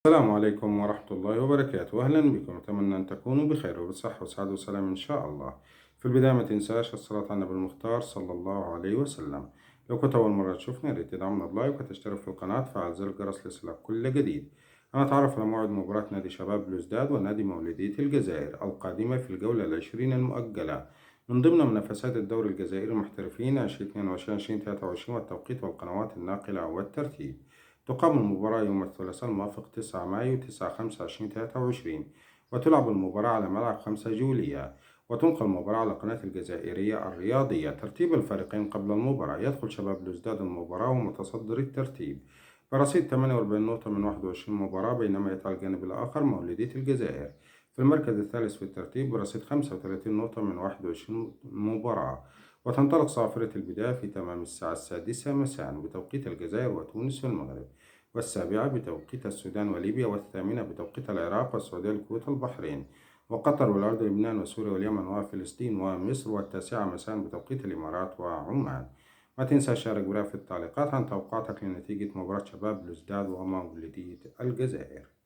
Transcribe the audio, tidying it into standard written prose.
السلام عليكم ورحمة الله وبركاته، أهلا بكم. أتمنى أن تكونوا بخير وبصحة وسعادة وسلام إن شاء الله. في البداية ما تنساش الصلاة على النبي المختار صلى الله عليه وسلم. لو كنت أول مرة تشوفنا يا ريت تدعمنا بلايك وتشترك في القناة وتفعل زر الجرس ليصلك كل جديد. هنتعرف على موعد مباراة نادي شباب بلوزداد ونادي مولودية الجزائر القادمة في الجولة العشرين المؤجلة من ضمن منافسات الدوري الجزائري المحترفين 2022-2023 والتوقيت والقنوات الناقلة والترتيب. تقام المباراة يوم الثلاثاء الموافق 9 مايو 9/5/2023، وتلعب المباراة على ملعب 5 جولية، وتنقل المباراة على قناة الجزائرية الرياضية. ترتيب الفريقين قبل المباراة: يدخل شباب بلوزداد المباراة ومتصدر الترتيب برصيد 48 نقطة من 21 مباراة، بينما يتعى الجانب الآخر مولودية الجزائر في المركز الثالث في الترتيب برصيد 35 نقطة من 21 مباراة. وتنطلق صافرة البداية في تمام الساعة 6 مساء بتوقيت الجزائر وتونس والمغرب، والسابعة بتوقيت السودان وليبيا، والثامنة بتوقيت العراق والسعودية الكويت البحرين وقطر والأردن لبنان وسوريا واليمن وفلسطين ومصر، والتاسعة مساء بتوقيت الإمارات وعمان. ما تنسى شارك برا في التعليقات عن توقعاتك لنتيجة مباراة شباب بلوزداد ومولودية الجزائر.